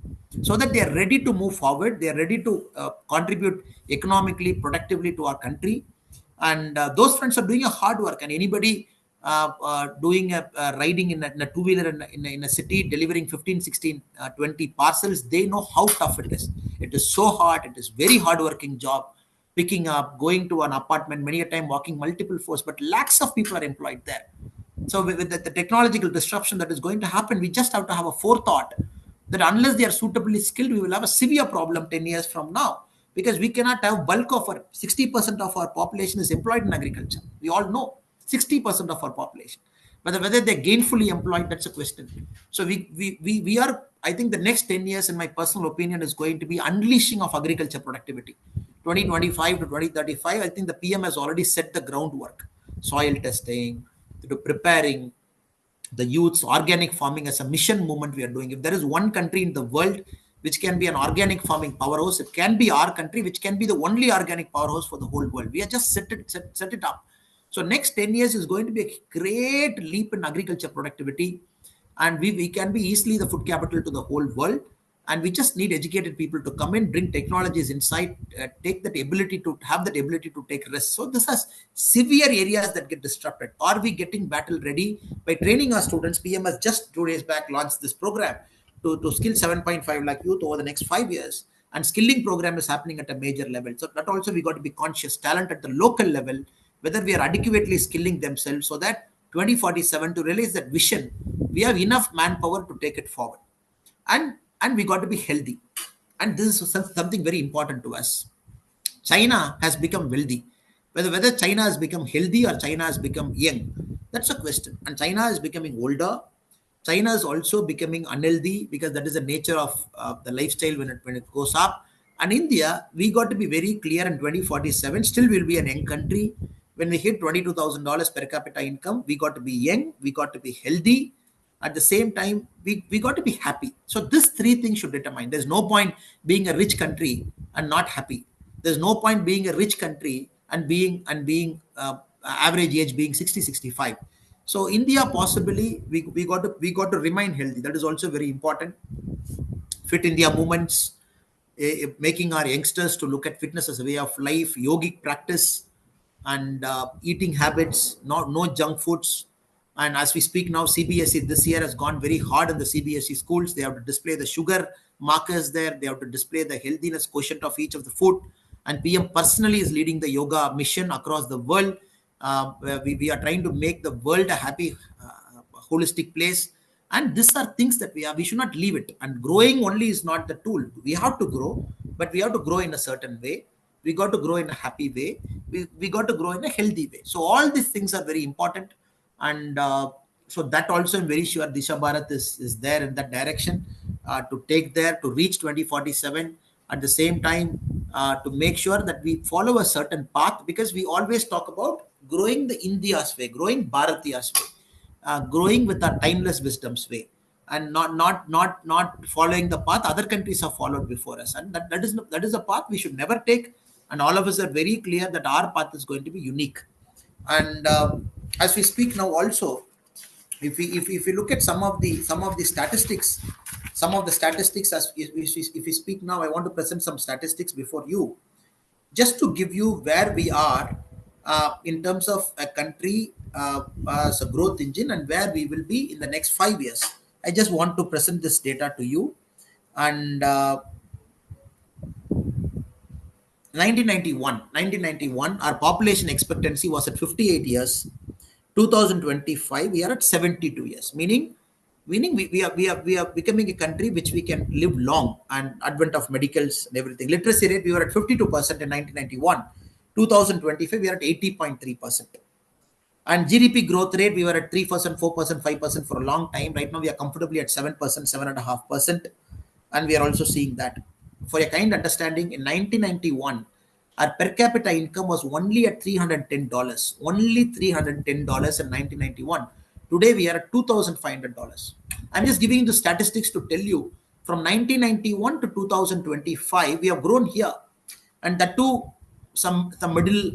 so that they are ready to move forward. They are ready to contribute economically, productively to our country. And those friends are doing a hard work. And anybody doing riding in a two-wheeler in a city, delivering 15, 16, 20 parcels, they know how tough it is. It is so hard. It is very hard-working job. Picking up, going to an apartment, many a time walking multiple floors, but lakhs of people are employed there. So with the technological disruption that is going to happen, we just have to have a forethought that unless they are suitably skilled, we will have a severe problem 10 years from now, because we cannot have bulk of our 60% of our population is employed in agriculture. We all know 60% of our population, but whether they're gainfully employed, that's a question. So we are, I think the next 10 years, in my personal opinion, is going to be unleashing of agriculture productivity. 2025 to 2035, I think the PM has already set the groundwork. Soil testing, to preparing the youths, organic farming as a mission movement we are doing. If there is one country in the world which can be an organic farming powerhouse, it can be our country, which can be the only organic powerhouse for the whole world. We are just set it up. So next 10 years is going to be a great leap in agriculture productivity, and we can be easily the food capital to the whole world. And we just need educated people to come in, bring technologies inside, take that ability to have that ability to take risks. So this has severe areas that get disrupted. Are we getting battle ready by training our students? PM has just 2 days back launched this program to skill 7.5 lakh youth over the next 5 years. And skilling program is happening at a major level. So that also we got to be conscious. Talent at the local level, whether we are adequately skilling themselves, so that 2047 to realize that vision, we have enough manpower to take it forward. And we got to be healthy. And this is something very important to us. China has become wealthy. Whether China has become healthy or China has become young, that's a question. And China is becoming older. China is also becoming unhealthy, because that is the nature of the lifestyle when it goes up. And India, we got to be very clear, in 2047, still will be an young country. When we hit $22,000 per capita income, we got to be young, we got to be healthy. At the same time, we got to be happy. So these three things should determine. There's no point being a rich country and not happy. There's no point being a rich country and being average age being 60, 65. So India possibly we got to remain healthy. That is also very important. Fit India movements, making our youngsters to look at fitness as a way of life, yogic practice, and eating habits, no junk foods. And as we speak now, CBSE this year has gone very hard in the CBSE schools. They have to display the sugar markers there. They have to display the healthiness quotient of each of the food. And PM personally is leading the yoga mission across the world. Where we are trying to make the world a happy, holistic place. And these are things that we should not leave it. And growing only is not the tool. We have to grow, but we have to grow in a certain way. We got to grow in a happy way. We got to grow in a healthy way. So all these things are very important. And so that also I'm very sure Disha Bharat is there in that direction, to take there to reach 2047. At the same time, to make sure that we follow a certain path, because we always talk about growing the India's way, growing Bharatiya's way, growing with our timeless wisdom's way, and not following the path other countries have followed before us. And that is a path we should never take. And all of us are very clear that our path is going to be unique. And as we speak now also, if we look at some of the statistics, as if we speak now, I want to present some statistics before you, just to give you where we are in terms of a country as a growth engine, and where we will be in the next 5 years. I just want to present this data to you. And 1991, our population expectancy was at 58 years. 2025, we are at 72 years, meaning we are becoming a country which we can live long, and advent of medicals and everything. Literacy rate, we were at 52% in 1991. 2025, we are at 80.3%. And GDP growth rate, we were at 3%, 4%, 5% for a long time. Right now, we are comfortably at 7%, 7.5%. And we are also seeing that. For a kind understanding, in 1991, our per capita income was only at $310. Only $310 in 1991. Today, we are at $2,500. I'm just giving you the statistics to tell you, from 1991 to 2025, we have grown here. And that too, some middle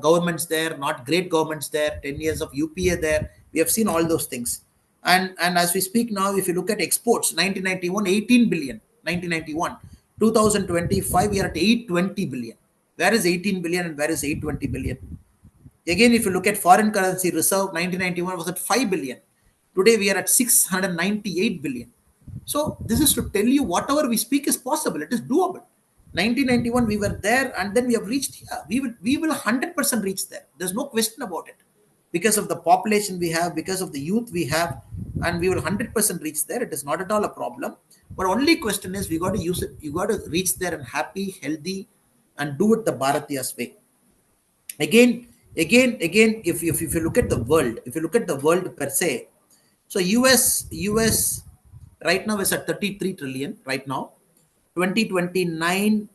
governments there, not great governments there, 10 years of UPA there. We have seen all those things. And as we speak now, if you look at exports, 1991, 18 billion, 1991. 2025, we are at 820 billion. Where is 18 billion and where is 820 billion? Again, if you look at foreign currency reserve, 1991 was at 5 billion. Today, we are at 698 billion. So this is to tell you whatever we speak is possible. It is doable. 1991, we were there, and then we have reached here. We will 100% reach there. There's no question about it. Because of the population we have, because of the youth we have, and we will 100% reach there. It is not at all a problem. But only question is, we got to use it. You got to reach there and happy, healthy, and do it the Bharatiya's way. Again, if you look at the world, per se, so US right now is at 33 trillion right now. 2029,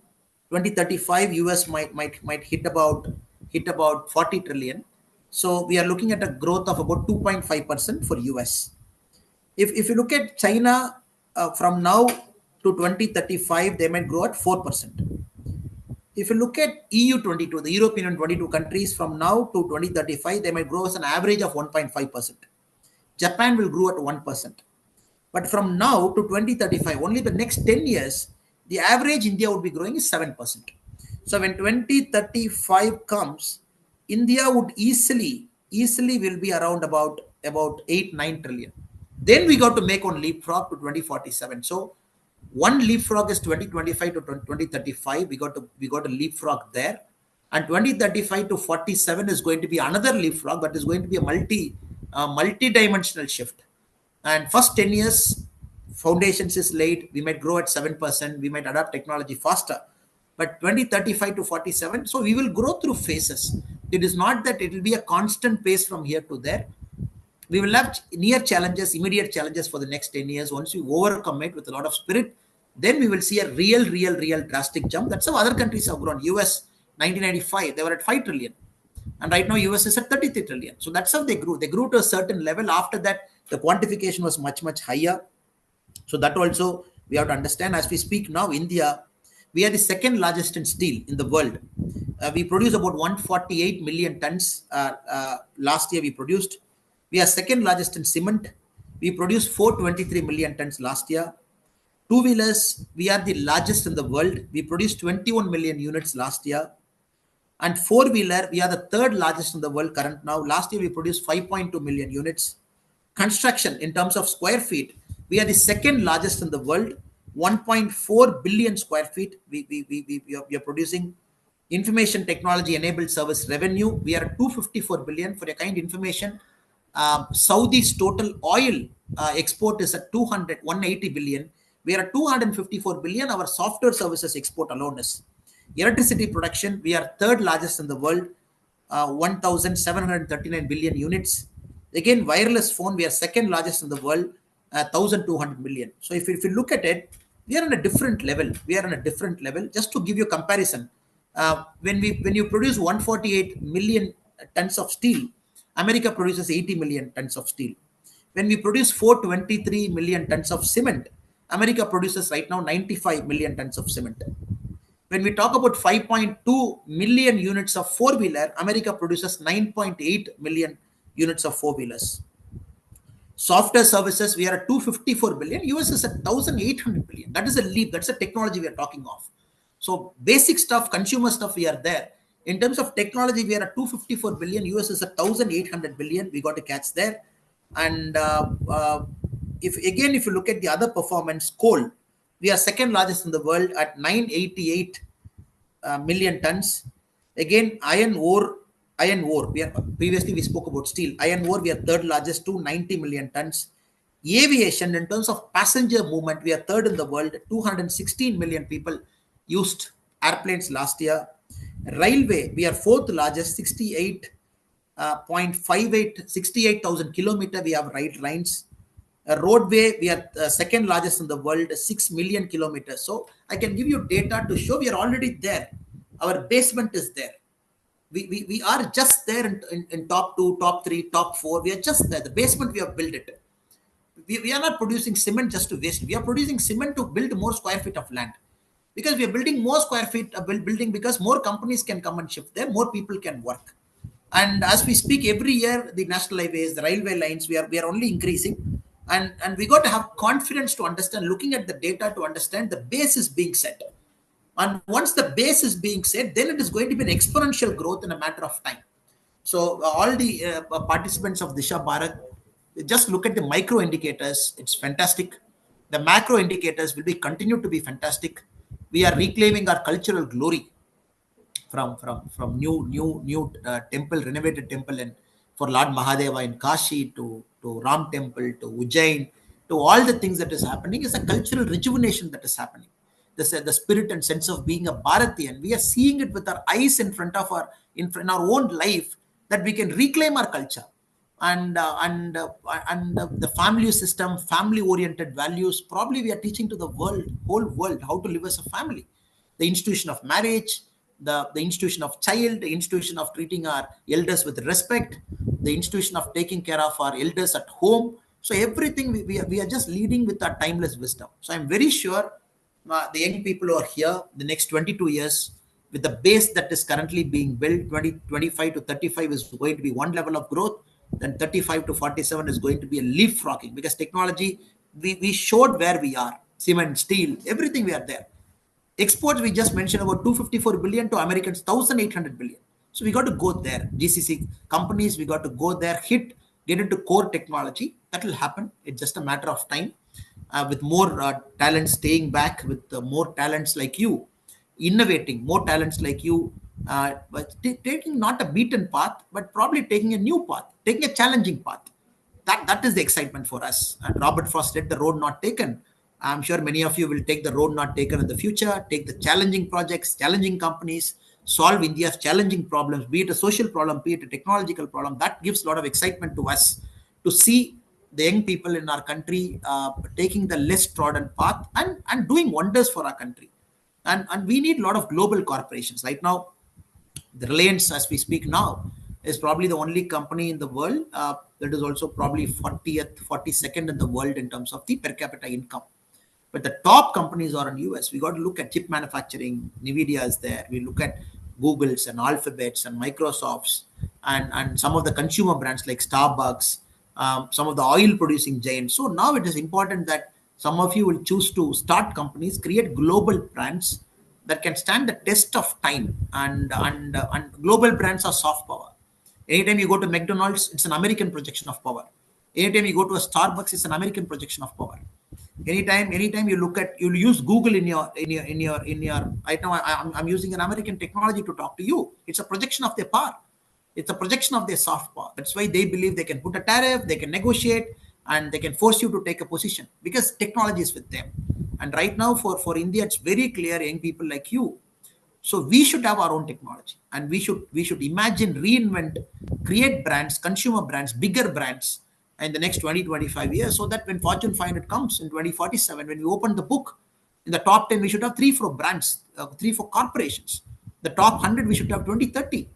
2035, US might hit about 40 trillion. So we are looking at a growth of about 2.5% for US. If you look at China, from now to 2035, they might grow at 4%. If you look at EU 22, the European 22 countries, from now to 2035, they might grow as an average of 1.5%. Japan will grow at 1%. But from now to 2035, only the next 10 years, the average India would be growing is 7%. So when 2035 comes, India would easily will be around about 8-9 trillion. Then we got to make one leapfrog to 2047. So one leapfrog is 2025 to 2035. We got to leapfrog there. And 2035 to 47 is going to be another leapfrog, but is going to be a multi-dimensional shift. And first 10 years, foundations is laid. We might grow at 7%. We might adapt technology faster. But 2035 to 47, so we will grow through phases. It is not that it will be a constant pace from here to there. We will have near challenges, immediate challenges for the next 10 years. Once we overcome it with a lot of spirit, then we will see a real drastic jump. That's how other countries have grown. US, 1995, they were at 5 trillion. And right now, US is at 33 trillion. So that's how they grew. They grew to a certain level. After that, the quantification was much higher. So that also we have to understand. As we speak now, India, We are the second largest in steel in the world. We produce about 148 million tons. Last year we produced. We are second largest in cement. We produced 423 million tons last year. Two-wheelers, we are the largest in the world. We produced 21 million units last year. And four-wheeler, we are the third largest in the world current now. Last year, we produced 5.2 million units. Construction, in terms of square feet, we are the second largest in the world, 1.4 billion square feet. We are producing. Information technology enabled service revenue, we are at 254 billion. For a kind information, Saudi's total oil export is at 180 billion. We are at 254 billion. Our software services export alone is. Electricity production, we are third largest in the world, 1,739 billion units. Again, wireless phone, we are second largest in the world, 1,200 million. So if you look at it, we are on a different level. We are on a different level. Just to give you a comparison, when you produce 148 million tons of steel, America produces 80 million tons of steel. When we produce 423 million tons of cement, America produces right now 95 million tons of cement. When we talk about 5.2 million units of four-wheeler, America produces 9.8 million units of four-wheelers. Software services, we are at 254 billion. US is at 1,800 billion. That is a leap. That's a technology we are talking of. So basic stuff, consumer stuff, we are there. In terms of technology, we are at 254 billion. US is at 1,800 billion. We got to catch there. And if you look at the other performance, coal, we are second largest in the world at 988 million tons. Again, iron ore. Previously we spoke about steel. Iron ore, we are third largest, 290 million tons. Aviation, in terms of passenger movement, we are third in the world. 216 million people used airplanes last year. Railway, we are fourth largest, 68,000 kilometers. We have right lines. Roadway, we are second largest in the world, 6 million kilometers. So I can give you data to show we are already there. Our basement is there. We are just there in top 2, top 3, top 4. We are just there. The basement, we have built it. We are not producing cement just to waste. We are producing cement to build more square feet of land. Because we are building more square feet of building, because more companies can come and shift there, more people can work. And as we speak, every year, the national highways, the railway lines, we are only increasing. And we got to have confidence to understand, looking at the data to understand the base is being set. And once the base is being set, then it is going to be an exponential growth in a matter of time. So all the participants of Disha Bharat, just look at the micro indicators. It's fantastic. The macro indicators will be continue to be fantastic. We are reclaiming our cultural glory from new temple, renovated temple, and for Lord Mahadeva in Kashi to Ram Temple to Ujjain, to all the things that is happening is a cultural rejuvenation that is happening. The spirit and sense of being a Bharatian, we are seeing it with our eyes in front of in our own life, that we can reclaim our culture. And the family system, family oriented values, probably we are teaching to the whole world how to live as a family. The institution of marriage, the institution of child, the institution of treating our elders with respect, the institution of taking care of our elders at home. So everything we are just leading with our timeless wisdom. So I'm very sure the young people who are here, the next 22 years, with the base that is currently being built, 25 to 35 is going to be one level of growth. Then 35 to 47 is going to be a leapfrogging, because technology, we showed where we are. Cement, steel, everything we are there. Exports, we just mentioned about 254 billion to Americans, 1,800 billion. So we got to go there. GCC companies, we got to go there, get into core technology. That will happen. It's just a matter of time. With more talent staying back, with more talents like you, innovating, more talents like you, but taking not a beaten path, but probably taking a new path, taking a challenging path. That is the excitement for us. And Robert Frost said, the road not taken. I'm sure many of you will take the road not taken in the future, take the challenging projects, challenging companies, solve India's challenging problems, be it a social problem, be it a technological problem. That gives a lot of excitement to us to see the young people in our country taking the less trodden path and doing wonders for our country. And we need a lot of global corporations. Right now, the Reliance, as we speak now, is probably the only company in the world that is also probably 40th, 42nd in the world in terms of the per capita income. But the top companies are in US. We got to look at chip manufacturing. NVIDIA is there. We look at Google's and Alphabet's and Microsoft's and some of the consumer brands like Starbucks, some of the oil producing giants. So now it is important that some of you will choose to start companies, create global brands that can stand the test of time. And global brands are soft power. Anytime you go to McDonald's, it's an American projection of power. Anytime you go to a Starbucks, it's an American projection of power. Anytime you look at, you'll use Google in your right now. I'm using an American technology to talk to you. It's a projection of their power. It's a projection of their soft power. That's why they believe they can put a tariff, they can negotiate, and they can force you to take a position because technology is with them. And right now for India, it's very clear, young people like you. So we should have our own technology, and we should imagine, reinvent, create brands, consumer brands, bigger brands in the next 20-25 years, so that when Fortune 500 comes in 2047, when we open the book, in the top 10 we should have 3-4 brands, 3-4 corporations. The top 100 we should have 20-30.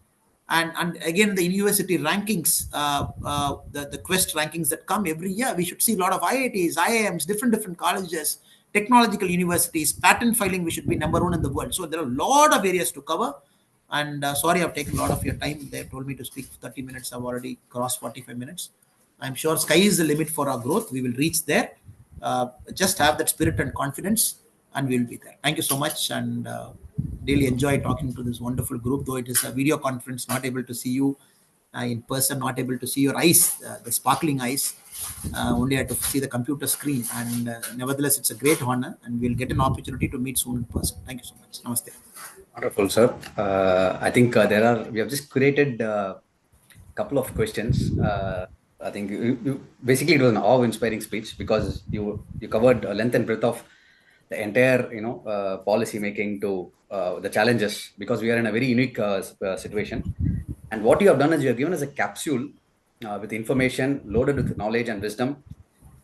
And again, the university rankings, the Quest rankings that come every year, we should see a lot of IITs, IIMs, different colleges, technological universities, patent filing. We should be number one in the world. So there are a lot of areas to cover. And sorry, I've taken a lot of your time. They told me to speak for 30 minutes. I've already crossed 45 minutes. I'm sure sky is the limit for our growth. We will reach there. Just have that spirit and confidence, and we'll be there. Thank you so much, and really enjoy talking to this wonderful group. Though it is a video conference, not able to see you in person, not able to see your eyes, the sparkling eyes. Only had to see the computer screen, and nevertheless, it's a great honor, and we'll get an opportunity to meet soon in person. Thank you so much. Namaste. Wonderful, sir. I think we have just created a couple of questions. I think basically it was an awe-inspiring speech because you covered length and breadth of the entire policy making to the challenges, because we are in a very unique situation. And what you have done is you have given us a capsule with information loaded with knowledge and wisdom,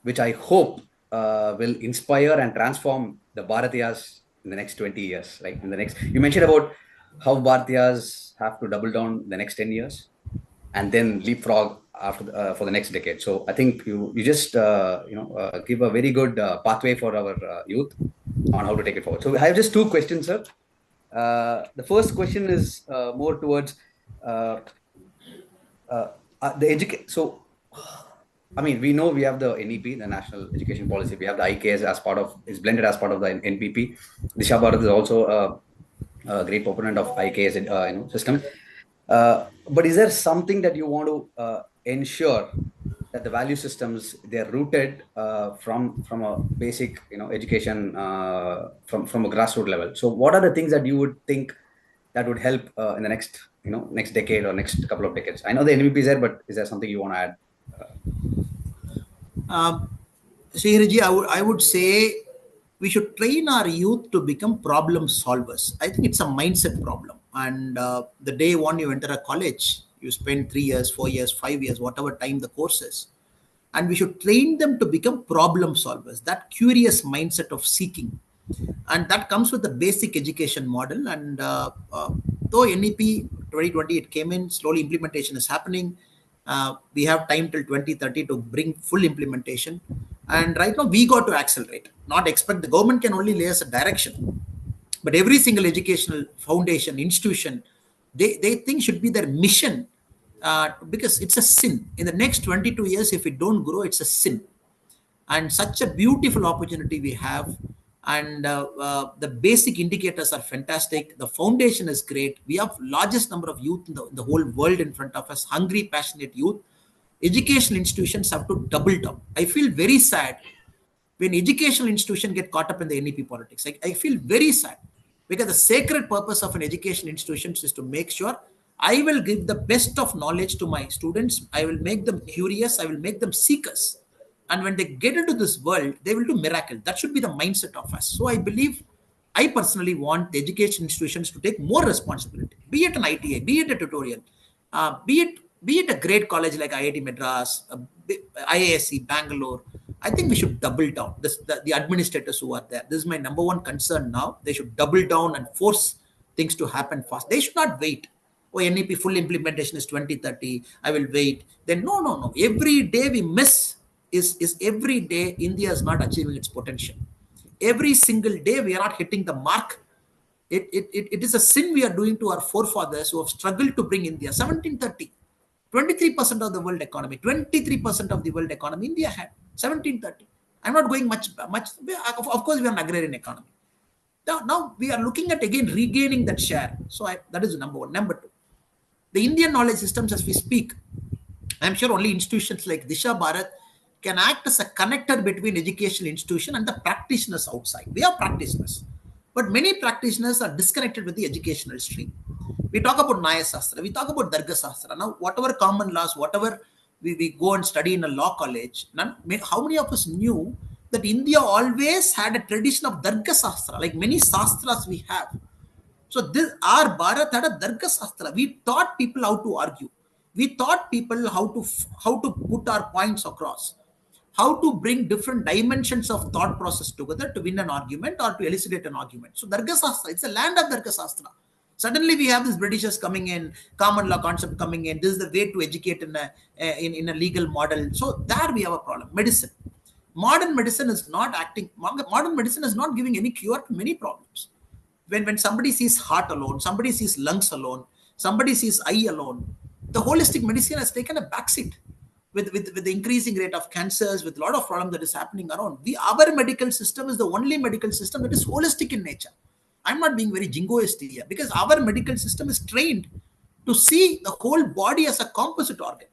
which I hope will inspire and transform the Bharatiyas in the next 20 years. Right? You mentioned about how Bharatiyas have to double down the next 10 years and then leapfrog after for the next decade. So I think you just give a very good pathway for our youth on how to take it forward. So I have just 2 questions, sir. The first question is more towards the education. So, I mean, we know we have the NEP, the National Education Policy. We have the IKS as part of, is blended as part of the NPP. Disha Bharat is also a great proponent of IKS system. But is there something that you want to ensure that the value systems, they're rooted from a basic education from a grassroots level? So what are the things that you would think that would help in the next next decade or next couple of decades? I know the NVP is there, but is there something you want to add? Srihari, I would say we should train our youth to become problem solvers. I think it's a mindset problem. And the day one you enter a college, you spend 3 years, 4 years, 5 years, whatever time the course is. And we should train them to become problem solvers, that curious mindset of seeking. And that comes with the basic education model. And though NEP 2020, it came in, slowly implementation is happening. We have time till 2030 to bring full implementation. And right now we got to accelerate, not expect the government can only lay us a direction. But every single educational foundation, institution, they think should be their mission, because it's a sin. In the next 22 years, if we don't grow, it's a sin. And such a beautiful opportunity we have. And the basic indicators are fantastic. The foundation is great. We have largest number of youth in the whole world in front of us, hungry, passionate youth. Educational institutions have to double down. I feel very sad when educational institutions get caught up in the NEP politics. I feel very sad, because the sacred purpose of an education institution is to make sure I will give the best of knowledge to my students. I will make them curious. I will make them seekers. And when they get into this world, they will do miracle. That should be the mindset of us. So I personally want the education institutions to take more responsibility, be it an ITA, be it a tutorial, be it a great college like IIT Madras, IISc, Bangalore. I think we should double down. The administrators who are there, this is my number one concern now. They should double down and force things to happen fast. They should not wait. Oh, NEP full implementation is 2030. I will wait. Then no. Every day we miss is every day India is not achieving its potential. Every single day we are not hitting the mark. It is a sin we are doing to our forefathers who have struggled to bring India. 1730, 23% of the world economy, 23% of the world economy India had. 1730. I'm not going much. Of course, we are an agrarian economy. Now we are looking at again regaining that share. So that is number one. Number two, the Indian knowledge systems as we speak, I'm sure only institutions like Disha Bharat can act as a connector between educational institution and the practitioners outside. We have practitioners, but many practitioners are disconnected with the educational stream. We talk about Nyaya Sastra, we talk about Darga Sastra. Now, whatever common laws, whatever we go and study in a law college, how many of us knew that India always had a tradition of Darga Sastra, like many Sastras we have. So this our Bharat had a Darga Sastra. We taught people how to argue. We taught people how to put our points across, how to bring different dimensions of thought process together to win an argument or to elucidate an argument. So Darga Sastra, it's a land of Darga Sastra. Suddenly we have these Britishers coming in, common law concept coming in. This is the way to educate in a legal model. So there we have a problem. Medicine. Modern medicine is not acting. Modern medicine is not giving any cure to many problems. When somebody sees heart alone, somebody sees lungs alone, somebody sees eye alone, the holistic medicine has taken a backseat with the increasing rate of cancers, with a lot of problems that is happening around. Our medical system is the only medical system that is holistic in nature. I'm not being very jingoist here because our medical system is trained to see the whole body as a composite organ.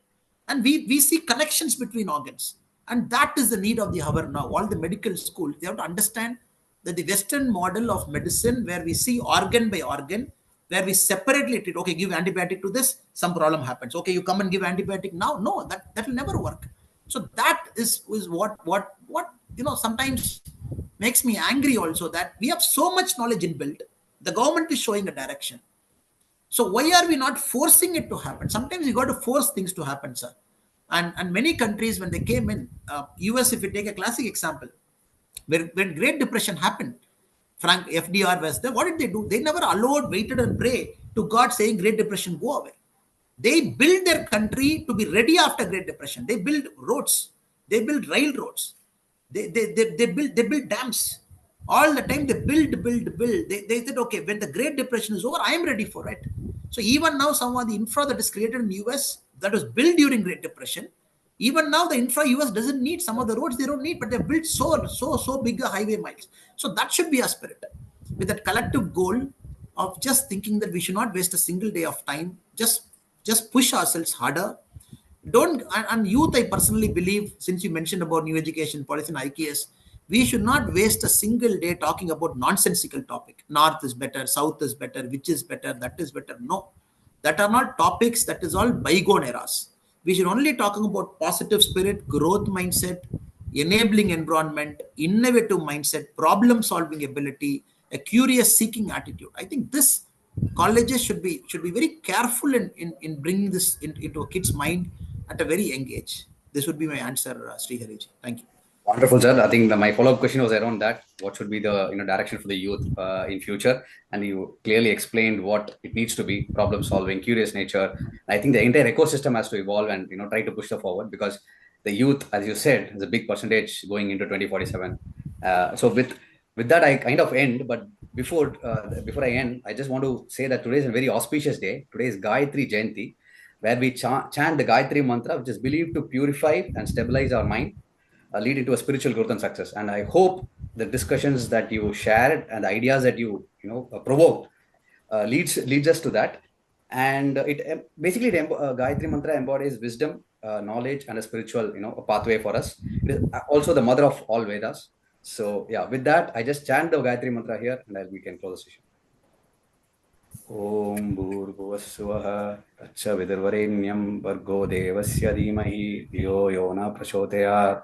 And we see connections between organs. And that is the need of the hour now. All the medical schools, they have to understand that the Western model of medicine, where we see organ by organ, where we separately treat, okay, give antibiotic to this, some problem happens. Okay, you come and give antibiotic now. No, that will never work. So that is what sometimes makes me angry also, that we have so much knowledge inbuilt. The government is showing a direction. So why are we not forcing it to happen? Sometimes you got to force things to happen, sir. And many countries, when they came in, US, if you take a classic example, when Great Depression happened, FDR was there. What did they do? They never allowed, waited and pray to God saying Great Depression go away. They built their country to be ready after Great Depression. They built roads. They built railroads. They built dams. All the time they build. They said, okay, when the Great Depression is over, I am ready for it. So even now, some of the infra that is created in the US that was built during Great Depression, even now the infra US doesn't need some of the roads, they don't need, but they've built so bigger highway miles. So that should be our spirit, with that collective goal of just thinking that we should not waste a single day of time. Just push ourselves harder. And youth, I personally believe, since you mentioned about new education policy and IKS, we should not waste a single day talking about nonsensical topic. North is better, South is better, which is better, that is better. No, that are not topics. That is all bygone eras. We should only talking about positive spirit, growth mindset, enabling environment, innovative mindset, problem solving ability, a curious seeking attitude. I think this colleges should be very careful in bringing this into a kid's mind at a very young age. This would be my answer, Srihariji. Thank you. Wonderful, sir. I think my follow-up question was around that. What should be the direction for the youth in future? And you clearly explained what it needs to be: problem solving, curious nature. I think the entire ecosystem has to evolve and try to push the forward, because the youth, as you said, is a big percentage going into 2047. So with that, I kind of end. But before I end, I just want to say that today is a very auspicious day. Today is Gayatri Jayanti, where we chant the Gayatri mantra, which is believed to purify and stabilize our mind, lead into a spiritual growth and success. And I hope the discussions that you shared and the ideas that you provoked leads us to that. And it basically Gayatri mantra embodies wisdom, knowledge, and a spiritual a pathway for us. It is also the mother of all Vedas. So yeah, with that, I just chant the Gayatri mantra here, and we can close the session. Om Bhurvuvassuvaha Tatsya Vidarvarenyam Vargo Devasya Dhimahi Dhiyo Yona Prachodayat